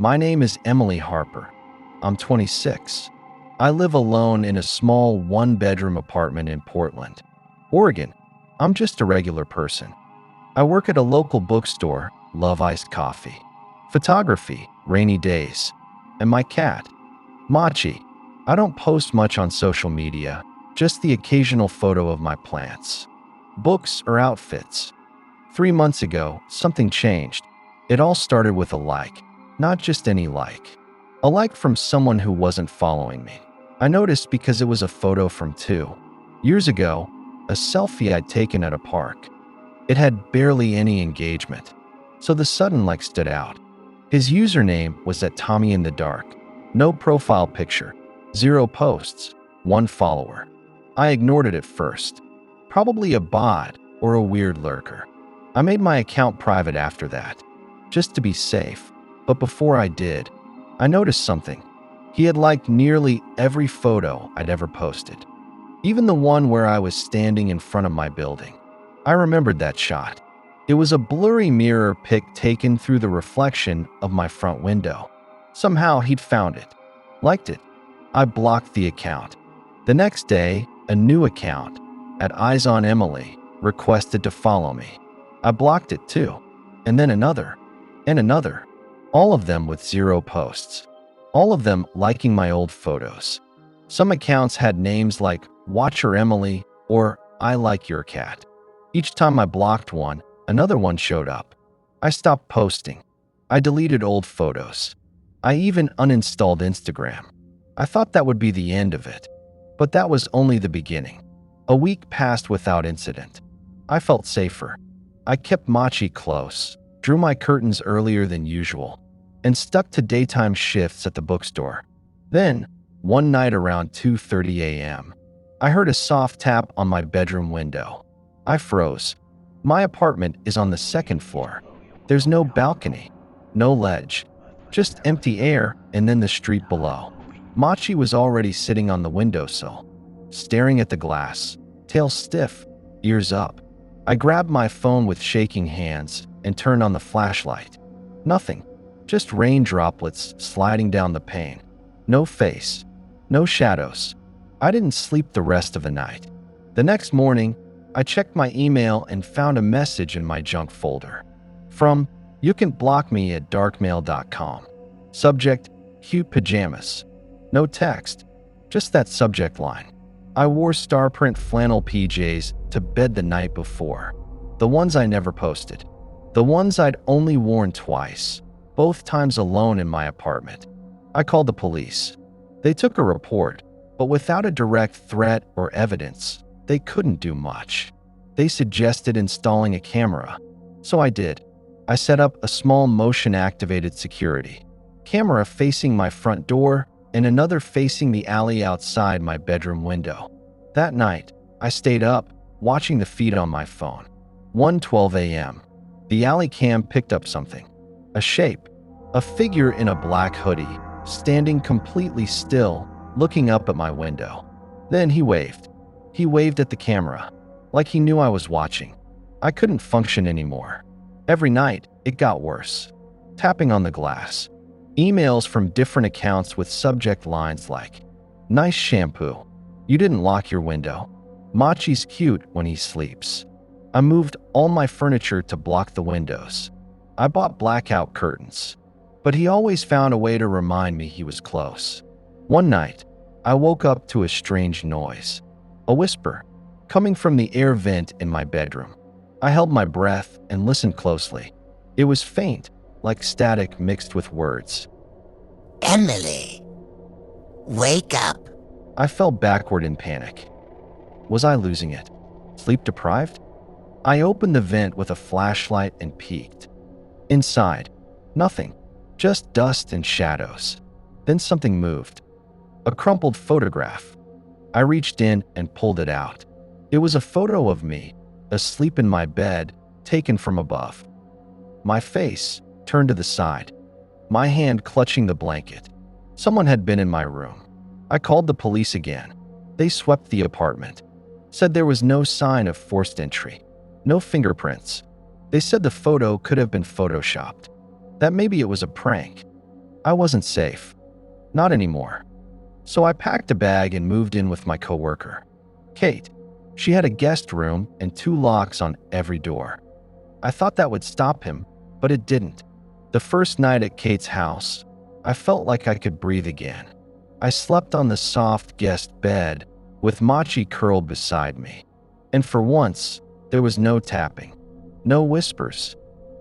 My name is Emily Harper. I'm 26. I live alone in a small one-bedroom apartment in Portland, Oregon. I'm just a regular person. I work at a local bookstore, love iced coffee, photography, rainy days, and my cat, Machi. I don't post much on social media, just the occasional photo of my plants, books, or outfits. 3 months ago, something changed. It all started with a like, not just any like. A like from someone who wasn't following me. I noticed because it was a photo from 2 years ago, a selfie I'd taken at a park. It had barely any engagement, so the sudden like stood out. His username was at Tommy in the Dark. No profile picture, 0 posts, 1 follower. I ignored it at first. Probably a bot or a weird lurker. I made my account private after that, just to be safe. But before I did, I noticed something. He had liked nearly every photo I'd ever posted, even the one where I was standing in front of my building. I remembered that shot. It was a blurry mirror pic taken through the reflection of my front window. Somehow he'd found it, liked it. I blocked the account. The next day, a new account, at Eyes on Emily, requested to follow me. I blocked it too, and then another, and another. All of them with 0 posts. All of them liking my old photos. Some accounts had names like Watcher Emily or I Like Your Cat. Each time I blocked one, another one showed up. I stopped posting. I deleted old photos. I even uninstalled Instagram. I thought that would be the end of it, but that was only the beginning. A week passed without incident. I felt safer. I kept Machi close, drew my curtains earlier than usual, and stuck to daytime shifts at the bookstore. Then, one night around 2:30 a.m., I heard a soft tap on my bedroom window. I froze. My apartment is on the 2nd floor. There's no balcony, no ledge, just empty air and then the street below. Machi was already sitting on the windowsill, staring at the glass, tail stiff, ears up. I grabbed my phone with shaking hands and turned on the flashlight. Nothing, just rain droplets sliding down the pane. No face, no shadows. I didn't sleep the rest of the night. The next morning, I checked my email and found a message in my junk folder. From, "You can block me at darkmail.com. Subject, cute pajamas." No text, just that subject line. I wore star print flannel PJs to bed the night before. The ones I never posted. The ones I'd only worn twice, both times alone in my apartment. I called the police. They took a report, but without a direct threat or evidence, they couldn't do much. They suggested installing a camera, so I did. I set up a small motion-activated security camera facing my front door and another facing the alley outside my bedroom window. That night, I stayed up, watching the feed on my phone. 1:12 a.m. The alley cam picked up something. A shape, a figure in a black hoodie, standing completely still, looking up at my window. Then he waved. He waved at the camera, like he knew I was watching. I couldn't function anymore. Every night, it got worse. Tapping on the glass. Emails from different accounts with subject lines like, "Nice shampoo. You didn't lock your window. Machi's cute when he sleeps." I moved all my furniture to block the windows. I bought blackout curtains, but he always found a way to remind me he was close. One night, I woke up to a strange noise. A whisper, coming from the air vent in my bedroom. I held my breath and listened closely. It was faint, like static mixed with words. "Emily, wake up." I fell backward in panic. Was I losing it? Sleep deprived? I opened the vent with a flashlight and peeked. Inside, nothing, just dust and shadows. Then something moved. A crumpled photograph. I reached in and pulled it out. It was a photo of me, asleep in my bed, taken from above. My face turned to the side, my hand clutching the blanket. Someone had been in my room. I called the police again. They swept the apartment, said there was no sign of forced entry, no fingerprints. They said the photo could have been photoshopped, that maybe it was a prank. I wasn't safe. Not anymore. So I packed a bag and moved in with my coworker, Kate. She had a guest room and 2 locks on every door. I thought that would stop him, but it didn't. The first night at Kate's house, I felt like I could breathe again. I slept on the soft guest bed with Machi curled beside me. And for once, there was no tapping, no whispers.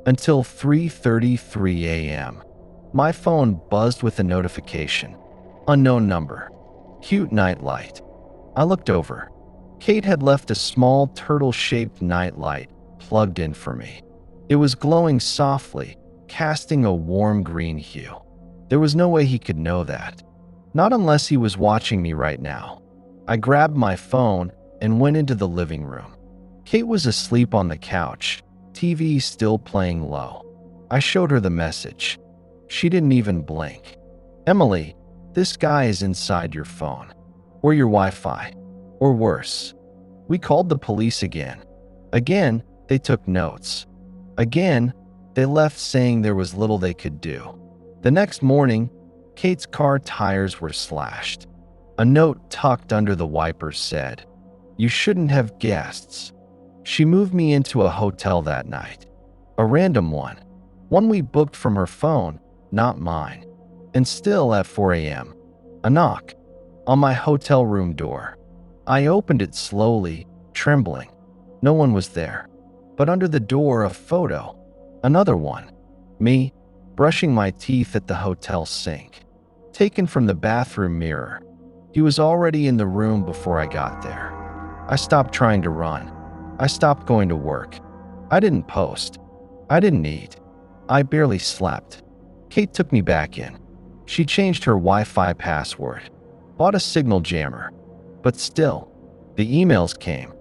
Until 3:33 a.m. My phone buzzed with a notification. Unknown number. Cute nightlight. I looked over. Kate had left a small turtle-shaped nightlight plugged in for me. It was glowing softly, casting a warm green hue. There was no way he could know that. Not unless he was watching me right now. I grabbed my phone and went into the living room. Kate was asleep on the couch, TV still playing low. I showed her the message. She didn't even blink. Emily, this guy is inside your phone, or your Wi-Fi, or worse. We called the police again. Again, they took notes. Again, they left saying there was little they could do. The next morning, Kate's car tires were slashed. A note tucked under the wipers said, "You shouldn't have guests." She moved me into a hotel that night. A random one we booked from her phone, not mine. And still at 4 a.m., a knock on my hotel room door. I opened it slowly, trembling. No one was there. But under the door, a photo. Another one. Me, brushing my teeth at the hotel sink. Taken from the bathroom mirror. He was already in the room before I got there. I stopped trying to run. I stopped going to work. I didn't post. I didn't eat. I barely slept. Kate took me back in. She changed her Wi-Fi password. Bought a signal jammer. But still, the emails came.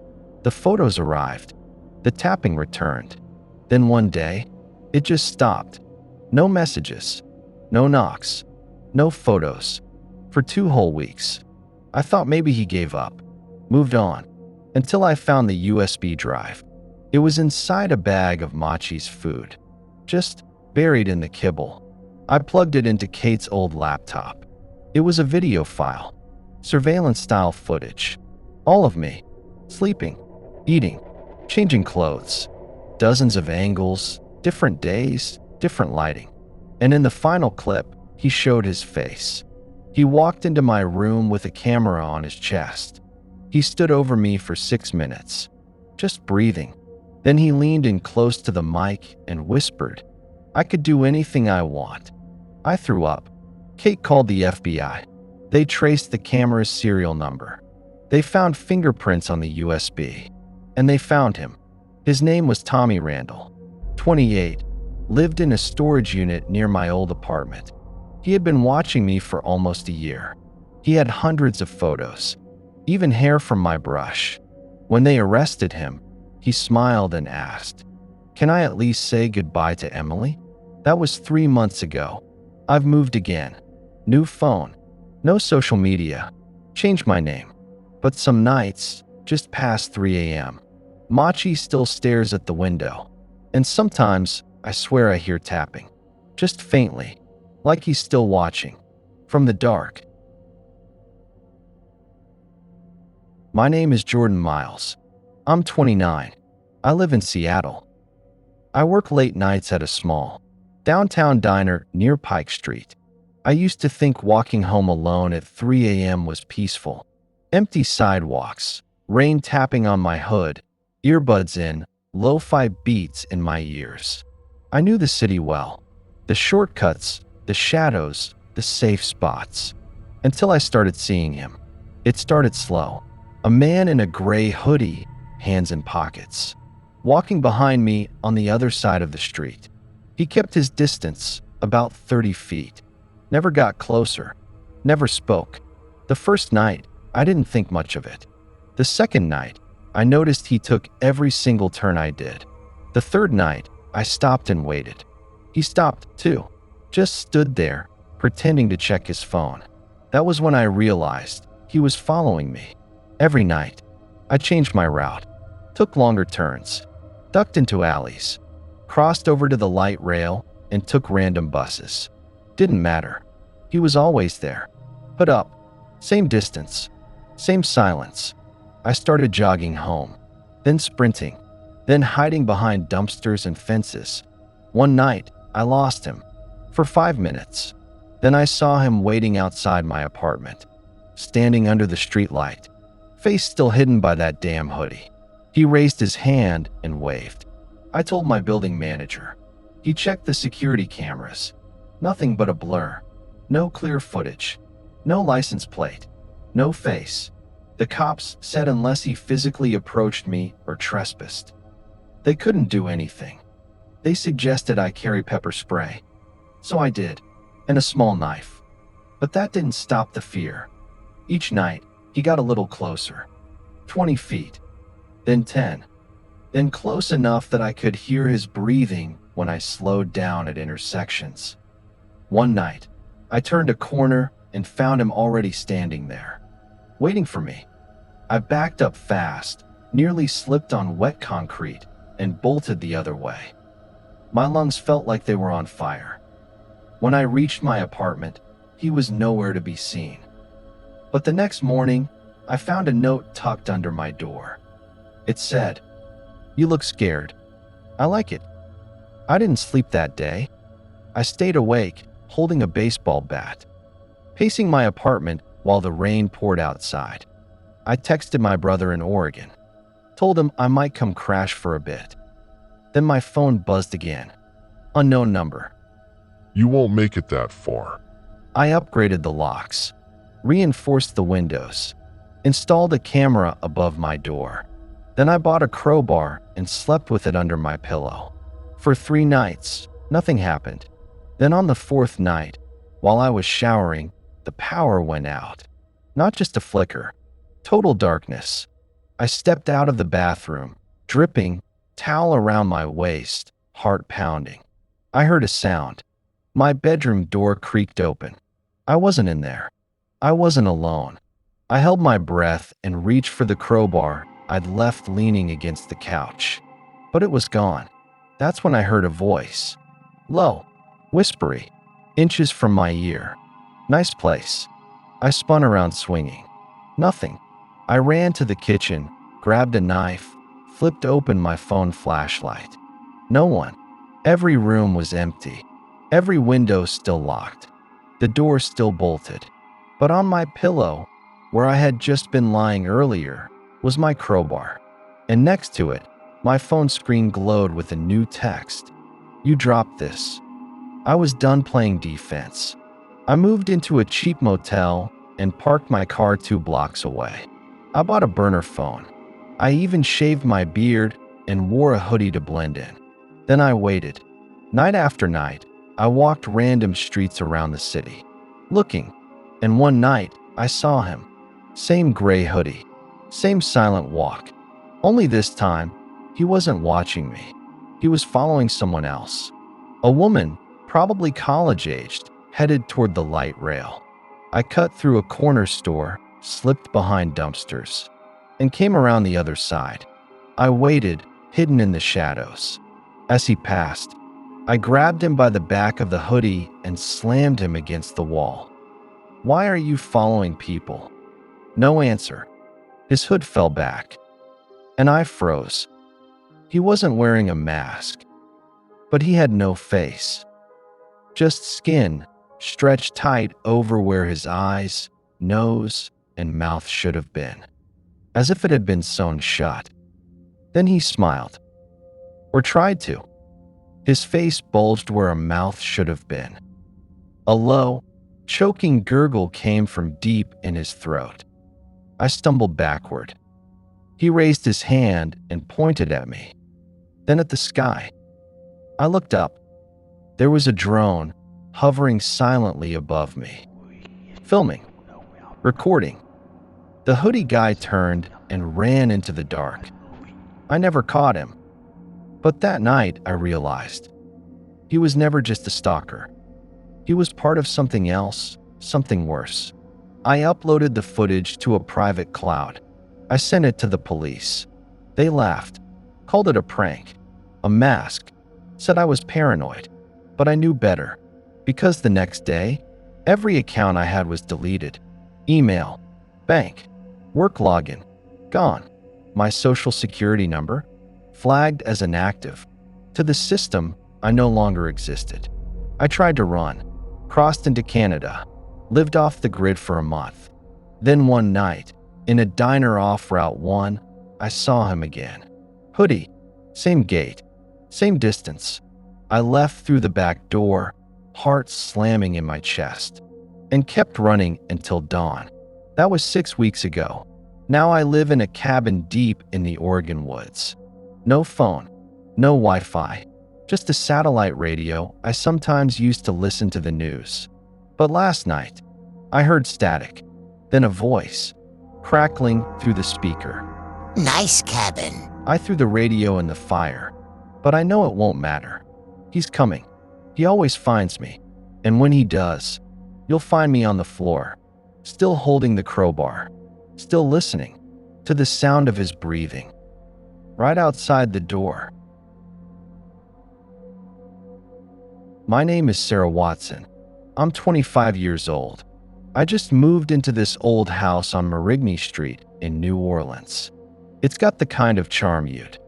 The photos arrived. The tapping returned. Then one day, it just stopped. No messages. No knocks. No photos. For 2 whole weeks. I thought maybe he gave up. Moved on. Until I found the USB drive. It was inside a bag of Machi's food. Just buried in the kibble. I plugged it into Kate's old laptop. It was a video file. Surveillance-style footage. All of me. Sleeping. Eating. Changing clothes. Dozens of angles. Different days. Different lighting. And in the final clip, he showed his face. He walked into my room with a camera on his chest. He stood over me for 6 minutes, just breathing. Then he leaned in close to the mic and whispered, "I could do anything I want." I threw up. Kate called the FBI. They traced the camera's serial number. They found fingerprints on the USB. And they found him. His name was Tommy Randall, 28, lived in a storage unit near my old apartment. He had been watching me for almost a year. He had hundreds of photos, even hair from my brush. When they arrested him, he smiled and asked, "Can I at least say goodbye to Emily?" That was 3 months ago. I've moved again. New phone. No social media. Changed my name. But some nights, just past 3 a.m., Machi still stares at the window. And sometimes, I swear I hear tapping. Just faintly. Like he's still watching. From the dark. My name is Jordan Miles. I'm 29. I live in Seattle. I work late nights at a small downtown diner near Pike Street. I used to think walking home alone at 3 a.m. was peaceful. Empty sidewalks, rain tapping on my hood, earbuds in, lo-fi beats in my ears. I knew the city well. The shortcuts, the shadows, the safe spots. Until I started seeing him. It started slow. A man in a gray hoodie, hands in pockets, walking behind me on the other side of the street. He kept his distance, about 30 feet. Never got closer. Never spoke. The first night, I didn't think much of it. The second night, I noticed he took every single turn I did. The third night, I stopped and waited. He stopped, too. Just stood there, pretending to check his phone. That was when I realized he was following me. Every night, I changed my route, took longer turns, ducked into alleys, crossed over to the light rail, and took random buses. Didn't matter. He was always there. Hood up. Same distance. Same silence. I started jogging home, then sprinting, then hiding behind dumpsters and fences. One night, I lost him for 5 minutes. Then I saw him waiting outside my apartment, standing under the streetlight, face still hidden by that damn hoodie. He raised his hand and waved. I told my building manager. He checked the security cameras. Nothing but a blur. No clear footage. No license plate. No face. The cops said unless he physically approached me or trespassed, they couldn't do anything. They suggested I carry pepper spray. So I did, and a small knife. But that didn't stop the fear. Each night, he got a little closer. 20 feet. Then 10. Then close enough that I could hear his breathing when I slowed down at intersections. One night, I turned a corner and found him already standing there, waiting for me. I backed up fast, nearly slipped on wet concrete, and bolted the other way. My lungs felt like they were on fire. When I reached my apartment, he was nowhere to be seen. But the next morning, I found a note tucked under my door. It said, "You look scared. I like it." I didn't sleep that day. I stayed awake, holding a baseball bat, pacing my apartment while the rain poured outside. I texted my brother in Oregon, told him I might come crash for a bit. Then my phone buzzed again. Unknown number. "You won't make it that far." I upgraded the locks, reinforced the windows, installed a camera above my door. Then I bought a crowbar and slept with it under my pillow. For 3 nights, nothing happened. Then on the 4th night, while I was showering, the power went out. Not just a flicker, total darkness. I stepped out of the bathroom, dripping, towel around my waist, heart pounding. I heard a sound. My bedroom door creaked open. I wasn't in there. I wasn't alone. I held my breath and reached for the crowbar I'd left leaning against the couch. But it was gone. That's when I heard a voice. Low, whispery, inches from my ear. "Nice place." I spun around swinging. Nothing. I ran to the kitchen, grabbed a knife, flipped open my phone flashlight. No one. Every room was empty. Every window still locked. The door still bolted. But on my pillow, where I had just been lying earlier, was my crowbar. And next to it, my phone screen glowed with a new text. "You dropped this." I was done playing defense. I moved into a cheap motel and parked my car 2 blocks away. I bought a burner phone. I even shaved my beard and wore a hoodie to blend in. Then I waited. Night after night, I walked random streets around the city, looking. And one night, I saw him. Same gray hoodie, same silent walk. Only this time, he wasn't watching me. He was following someone else. A woman, probably college-aged, headed toward the light rail. I cut through a corner store, slipped behind dumpsters, and came around the other side. I waited, hidden in the shadows. As he passed, I grabbed him by the back of the hoodie and slammed him against the wall. "Why are you following people?" No answer. His hood fell back, and I froze. He wasn't wearing a mask, but he had no face. Just skin, stretched tight over where his eyes, nose, and mouth should have been, as if it had been sewn shut. Then he smiled, or tried to. His face bulged where a mouth should have been. A low, choking gurgle came from deep in his throat. I stumbled backward. He raised his hand and pointed at me, then at the sky. I looked up. There was a drone hovering silently above me, filming, recording. The hoodie guy turned and ran into the dark. I never caught him. But that night, I realized he was never just a stalker. He was part of something else, something worse. I uploaded the footage to a private cloud. I sent it to the police. They laughed, called it a prank, a mask, said I was paranoid. But I knew better, Because the next day, every account I had was deleted. Email, bank, work login, gone. My social security number, flagged as inactive. To the system, I no longer existed. I tried to run, crossed into Canada, lived off the grid for a month. Then one night, in a diner off Route 1, I saw him again. Hoodie, same gate, same distance. I left through the back door, heart slamming in my chest, and kept running until dawn. That was 6 weeks ago. Now I live in a cabin deep in the Oregon woods. No phone, no Wi-Fi, just a satellite radio I sometimes used to listen to the news. But last night, I heard static, then a voice, crackling through the speaker. Nice cabin. I threw the radio in the fire, but I know it won't matter. He's coming. He always finds me, and when he does, you'll find me on the floor, still holding the crowbar, still listening to the sound of his breathing, right outside the door. My name is Sarah Watson. I'm 25 years old. I just moved into this old house on Marigny Street in New Orleans. It's got the kind of charm you'd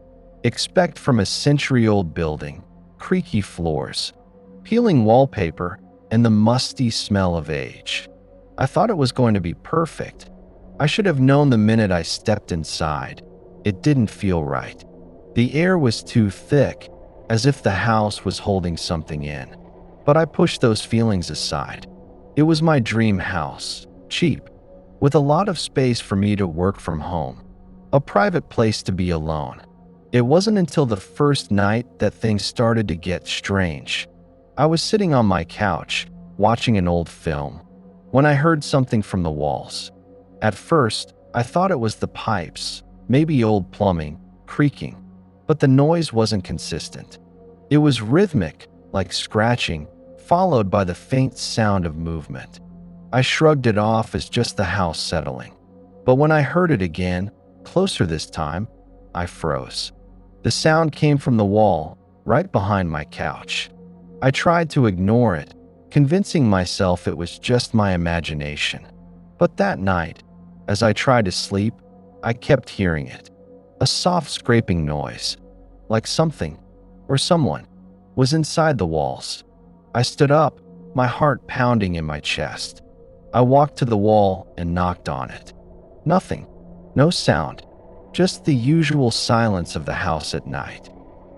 expect from a century-old building, creaky floors, peeling wallpaper, and the musty smell of age. I thought it was going to be perfect. I should have known the minute I stepped inside. It didn't feel right. The air was too thick, as if the house was holding something in. But I pushed those feelings aside. It was my dream house, cheap, with a lot of space for me to work from home, a private place to be alone. It wasn't until the first night that things started to get strange. I was sitting on my couch, watching an old film, when I heard something from the walls. At first, I thought it was the pipes, maybe old plumbing, creaking, but the noise wasn't consistent. It was rhythmic, like scratching, followed by the faint sound of movement. I shrugged it off as just the house settling. But when I heard it again, closer this time, I froze. The sound came from the wall, right behind my couch. I tried to ignore it, convincing myself it was just my imagination. But that night, as I tried to sleep, I kept hearing it. A soft scraping noise, like something, or someone, was inside the walls. I stood up, my heart pounding in my chest. I walked to the wall and knocked on it. Nothing, no sound, just the usual silence of the house at night.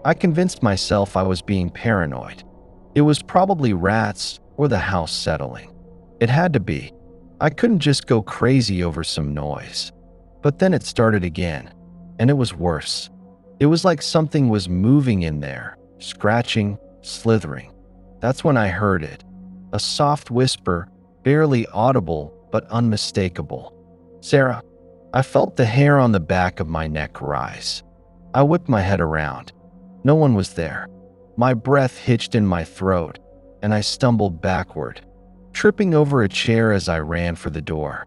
I convinced myself I was being paranoid. It was probably rats or the house settling. It had to be. I couldn't just go crazy over some noise. But then it started again, and it was worse. It was like something was moving in there, scratching, slithering. That's when I heard it. A soft whisper, barely audible but unmistakable. Sarah. I felt the hair on the back of my neck rise. I whipped my head around. No one was there. My breath hitched in my throat, and I stumbled backward, tripping over a chair as I ran for the door.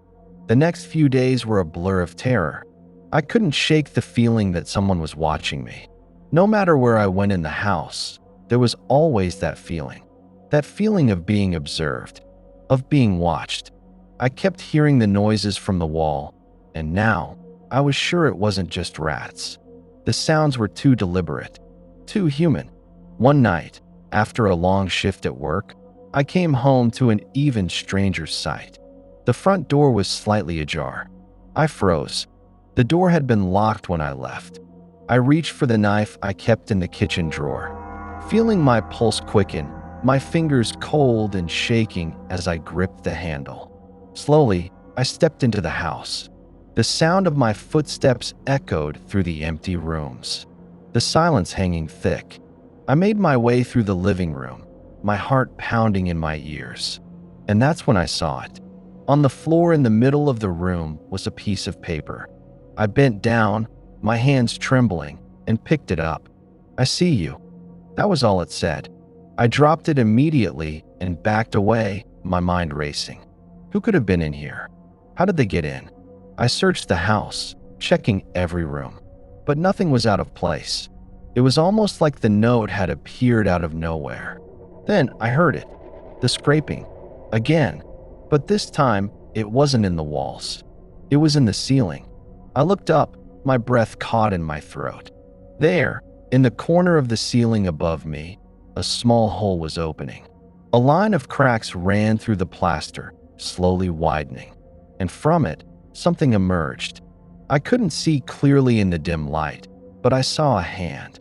The next few days were a blur of terror. I couldn't shake the feeling that someone was watching me. No matter where I went in the house, there was always that feeling of being observed, of being watched. I kept hearing the noises from the wall, and now I was sure it wasn't just rats. The sounds were too deliberate, too human. One night, after a long shift at work, I came home to an even stranger sight. The front door was slightly ajar. I froze. The door had been locked when I left. I reached for the knife I kept in the kitchen drawer, feeling my pulse quicken, my fingers cold and shaking as I gripped the handle. Slowly, I stepped into the house. The sound of my footsteps echoed through the empty rooms, the silence hanging thick. I made my way through the living room, my heart pounding in my ears. And that's when I saw it. On the floor in the middle of the room was a piece of paper. I bent down, my hands trembling, and picked it up. I see you. That was all it said. I dropped it immediately and backed away, my mind racing. Who could have been in here? How did they get in? I searched the house, checking every room, but nothing was out of place. It was almost like the note had appeared out of nowhere. Then I heard it. The scraping. Again. But this time, it wasn't in the walls. It was in the ceiling. I looked up, my breath caught in my throat. There, in the corner of the ceiling above me, a small hole was opening. A line of cracks ran through the plaster, slowly widening. And from it, something emerged. I couldn't see clearly in the dim light, but I saw a hand.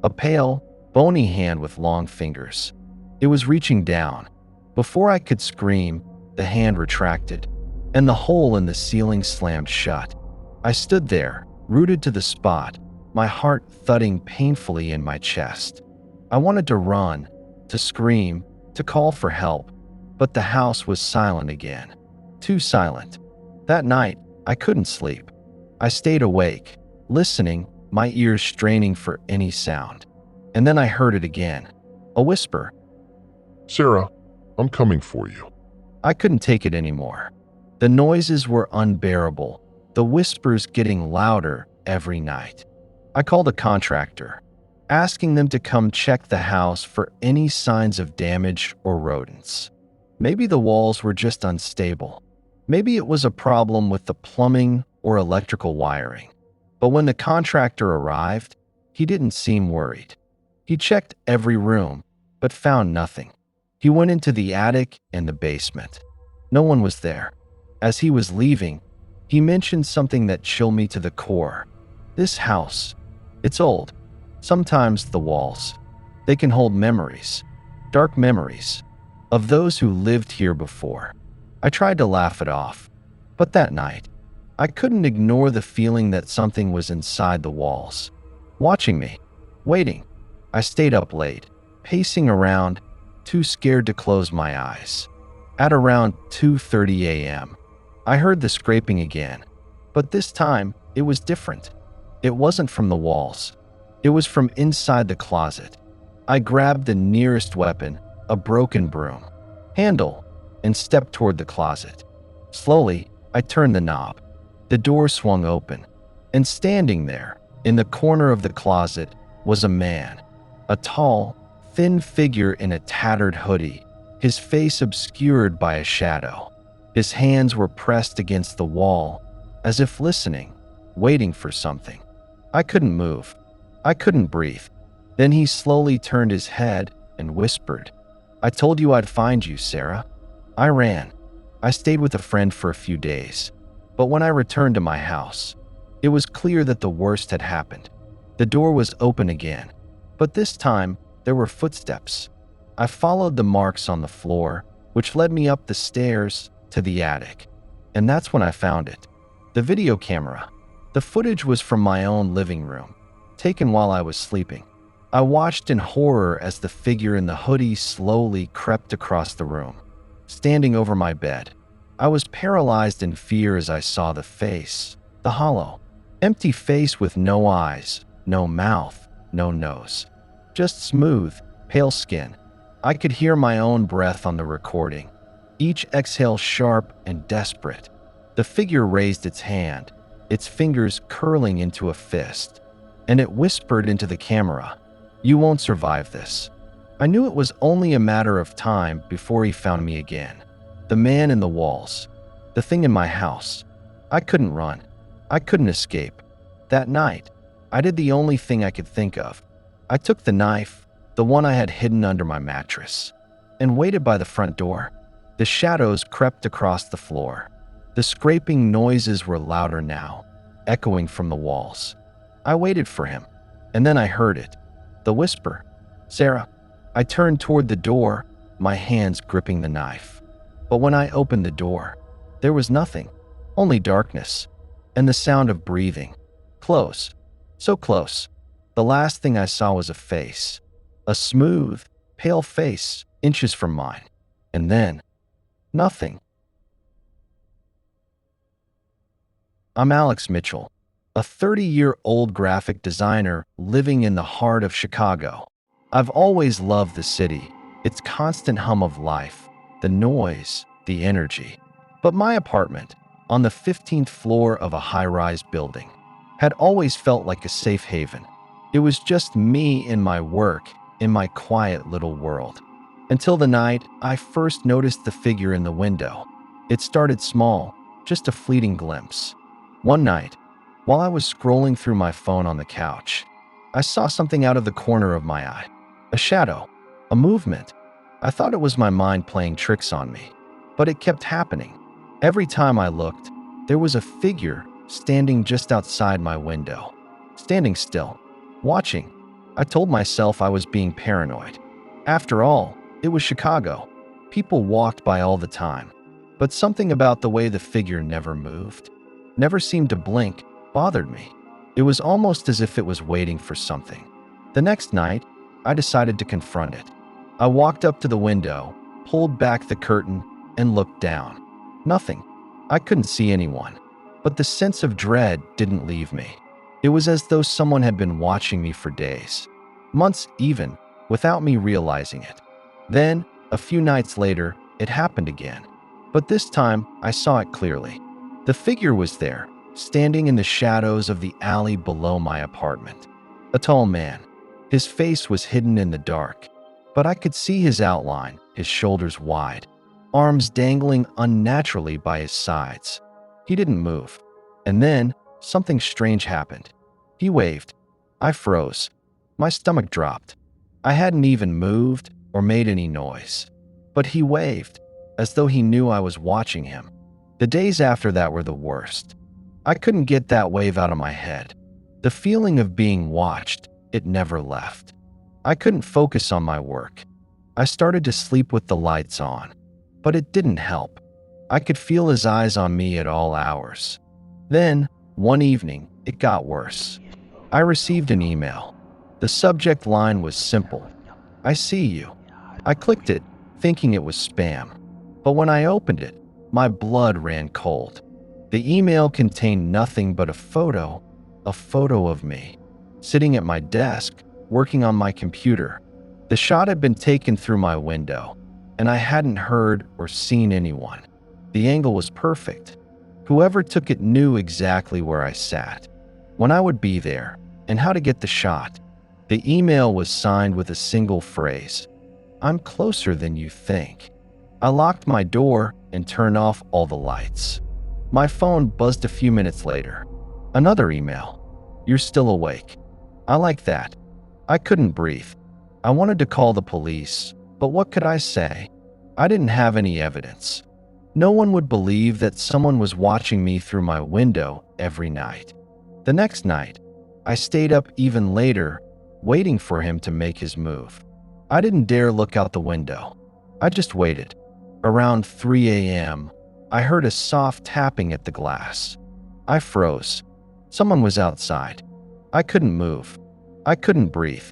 A pale, bony hand with long fingers. It was reaching down. Before I could scream, the hand retracted, and the hole in the ceiling slammed shut. I stood there, rooted to the spot, my heart thudding painfully in my chest. I wanted to run, to scream, to call for help, but the house was silent again. Too silent. That night, I couldn't sleep. I stayed awake, listening, my ears straining for any sound. And then I heard it again. A whisper. Sarah, I'm coming for you. I couldn't take it anymore. The noises were unbearable, the whispers getting louder every night. I called a contractor, asking them to come check the house for any signs of damage or rodents. Maybe the walls were just unstable. Maybe it was a problem with the plumbing or electrical wiring. But when the contractor arrived, he didn't seem worried. He checked every room, but found nothing. He went into the attic and the basement. No one was there. As he was leaving, he mentioned something that chilled me to the core. This house, it's old. Sometimes the walls, they can hold memories, dark memories, of those who lived here before. I tried to laugh it off, but that night, I couldn't ignore the feeling that something was inside the walls, watching me, waiting. I stayed up late, pacing around, too scared to close my eyes. At around 2:30 a.m., I heard the scraping again, but this time it was different. It wasn't from the walls. It was from inside the closet. I grabbed the nearest weapon, a broken broom handle, and stepped toward the closet. Slowly, I turned the knob. The door swung open, and standing there, in the corner of the closet, was a man. A tall, thin figure in a tattered hoodie, his face obscured by a shadow. His hands were pressed against the wall, as if listening, waiting for something. I couldn't move. I couldn't breathe. Then he slowly turned his head and whispered, "I told you I'd find you, Sarah." I ran. I stayed with a friend for a few days. But when I returned to my house, it was clear that the worst had happened. The door was open again, but this time there were footsteps. I followed the marks on the floor, which led me up the stairs to the attic. And that's when I found it. The video camera. The footage was from my own living room, taken while I was sleeping. I watched in horror as the figure in the hoodie slowly crept across the room, standing over my bed. I was paralyzed in fear as I saw the face, the hollow, empty face with no eyes, no mouth, no nose. Just smooth, pale skin. I could hear my own breath on the recording, each exhale sharp and desperate. The figure raised its hand, its fingers curling into a fist, and it whispered into the camera, "You won't survive this." I knew it was only a matter of time before he found me again. The man in the walls, the thing in my house. I couldn't run. I couldn't escape. That night, I did the only thing I could think of. I took the knife, the one I had hidden under my mattress, and waited by the front door. The shadows crept across the floor. The scraping noises were louder now, echoing from the walls. I waited for him, and then I heard it. The whisper, "Sarah." I turned toward the door, my hands gripping the knife. But when I opened the door, there was nothing, only darkness, and the sound of breathing. Close, so close. The last thing I saw was a face, a smooth, pale face, inches from mine. And then, nothing. I'm Alex Mitchell, a 30-year-old graphic designer living in the heart of Chicago. I've always loved the city, its constant hum of life, the noise, the energy. But my apartment, on the 15th floor of a high-rise building, had always felt like a safe haven. It was just me in my work, in my quiet little world. until the night I first noticed the figure in the window. It started small, just a fleeting glimpse. One night, while I was scrolling through my phone on the couch, I saw something out of the corner of my eye. A shadow, a movement. I thought it was my mind playing tricks on me, but it kept happening. Every time I looked, there was a figure standing just outside my window, standing still, watching. I told myself I was being paranoid. After all, it was Chicago. People walked by all the time, but something about the way the figure never moved, never seemed to blink, bothered me. It was almost as if it was waiting for something. The next night, I decided to confront it. I walked up to the window, pulled back the curtain, and looked down. Nothing. I couldn't see anyone, but the sense of dread didn't leave me. It was as though someone had been watching me for days, months even, without me realizing it. Then, a few nights later, it happened again. But this time, I saw it clearly. The figure was there, standing in the shadows of the alley below my apartment. A tall man. His face was hidden in the dark, but I could see his outline, his shoulders wide, arms dangling unnaturally by his sides. He didn't move. And then, something strange happened. He waved. I froze. My stomach dropped. I hadn't even moved or made any noise. But he waved, as though he knew I was watching him. The days after that were the worst. I couldn't get that wave out of my head. The feeling of being watched, it never left. I couldn't focus on my work. I started to sleep with the lights on, but it didn't help. I could feel his eyes on me at all hours. Then, one evening, it got worse. I received an email. The subject line was simple. I see you. I clicked it, thinking it was spam. But when I opened it, my blood ran cold. The email contained nothing but a photo of me, sitting at my desk, working on my computer. The shot had been taken through my window, and I hadn't heard or seen anyone. The angle was perfect. Whoever took it knew exactly where I sat, when I would be there, and how to get the shot. The email was signed with a single phrase: "I'm closer than you think." I locked my door and turned off all the lights. My phone buzzed a few minutes later. Another email. "You're still awake." I like that. I couldn't breathe. I wanted to call the police, but what could I say? I didn't have any evidence. No one would believe that someone was watching me through my window every night. The next night, I stayed up even later, waiting for him to make his move. I didn't dare look out the window. I just waited. Around 3 a.m., I heard a soft tapping at the glass. I froze. Someone was outside. I couldn't move. I couldn't breathe.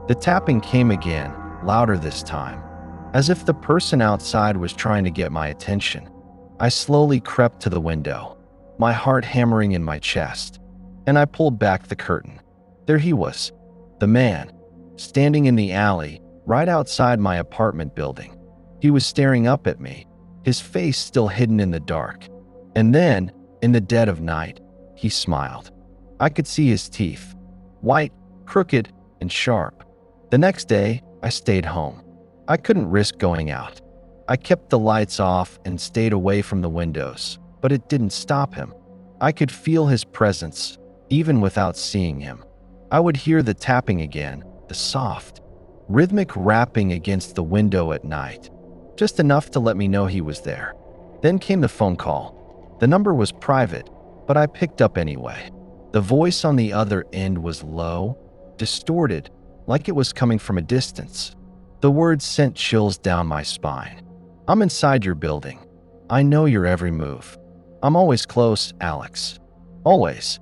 The tapping came again, louder this time, as if the person outside was trying to get my attention. I slowly crept to the window, my heart hammering in my chest, and I pulled back the curtain. There he was, the man, standing in the alley right outside my apartment building. He was staring up at me, his face still hidden in the dark. And then, in the dead of night, he smiled. I could see his teeth, white, crooked, and sharp. The next day, I stayed home. I couldn't risk going out. I kept the lights off and stayed away from the windows, but it didn't stop him. I could feel his presence, even without seeing him. I would hear the tapping again, the soft, rhythmic rapping against the window at night, just enough to let me know he was there. Then came the phone call. The number was private, but I picked up anyway. The voice on the other end was low, distorted, like it was coming from a distance. The words sent chills down my spine. "I'm inside your building. I know your every move. I'm always close, Alex. Always."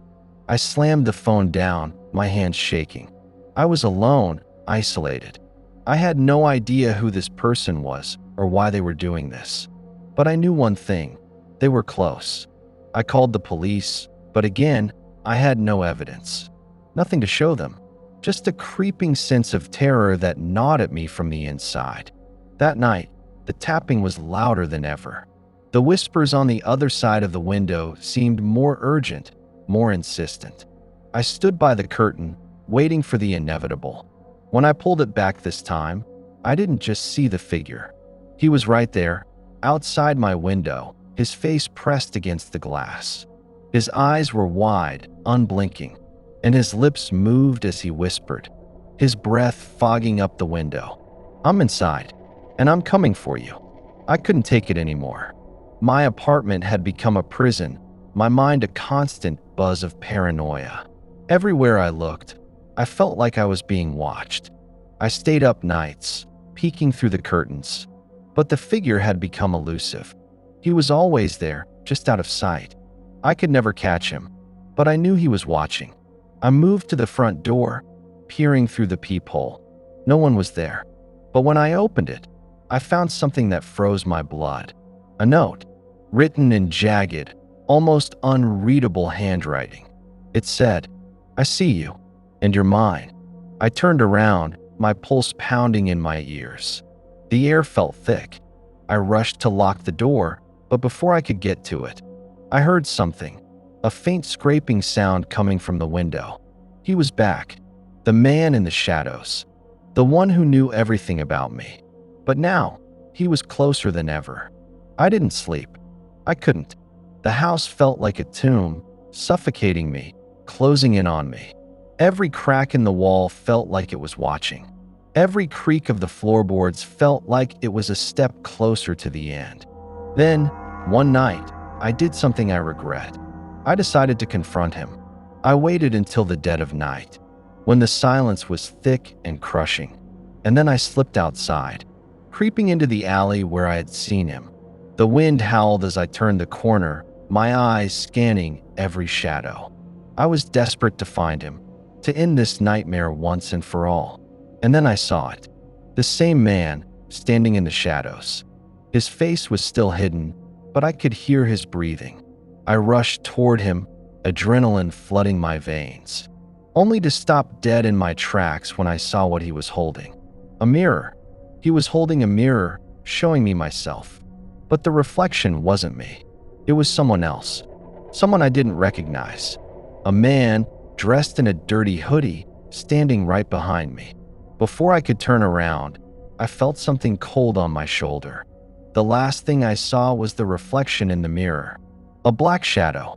I slammed the phone down, my hands shaking. I was alone, isolated. I had no idea who this person was or why they were doing this. But I knew one thing: they were close. I called the police, but again, I had no evidence. Nothing to show them. Just a creeping sense of terror that gnawed at me from the inside. That night, the tapping was louder than ever. The whispers on the other side of the window seemed more urgent, more insistent. I stood by the curtain, waiting for the inevitable. When I pulled it back this time, I didn't just see the figure. He was right there, outside my window, his face pressed against the glass. His eyes were wide, unblinking, and his lips moved as he whispered, his breath fogging up the window. "I'm inside, and I'm coming for you." I couldn't take it anymore. My apartment had become a prison, my mind a constant buzz of paranoia. Everywhere I looked, I felt like I was being watched. I stayed up nights, peeking through the curtains, but the figure had become elusive. He was always there, just out of sight. I could never catch him, but I knew he was watching. I moved to the front door, peering through the peephole. No one was there, but when I opened it, I found something that froze my blood. A note, written in jagged, almost unreadable handwriting. It said, "I see you, and you're mine." I turned around, my pulse pounding in my ears. The air felt thick. I rushed to lock the door, but before I could get to it, I heard something, a faint scraping sound coming from the window. He was back, the man in the shadows, the one who knew everything about me. But now, he was closer than ever. I didn't sleep. I couldn't. The house felt like a tomb, suffocating me, closing in on me. Every crack in the wall felt like it was watching. Every creak of the floorboards felt like it was a step closer to the end. Then, one night, I did something I regret. I decided to confront him. I waited until the dead of night, when the silence was thick and crushing, and then I slipped outside, creeping into the alley where I had seen him. The wind howled as I turned the corner, my eyes scanning every shadow. I was desperate to find him, to end this nightmare once and for all. And then I saw it. The same man, standing in the shadows. His face was still hidden, but I could hear his breathing. I rushed toward him, adrenaline flooding my veins, only to stop dead in my tracks when I saw what he was holding. A mirror. He was holding a mirror, showing me myself. But the reflection wasn't me. It was someone else. Someone I didn't recognize. A man, dressed in a dirty hoodie, standing right behind me. Before I could turn around, I felt something cold on my shoulder. The last thing I saw was the reflection in the mirror. A black shadow,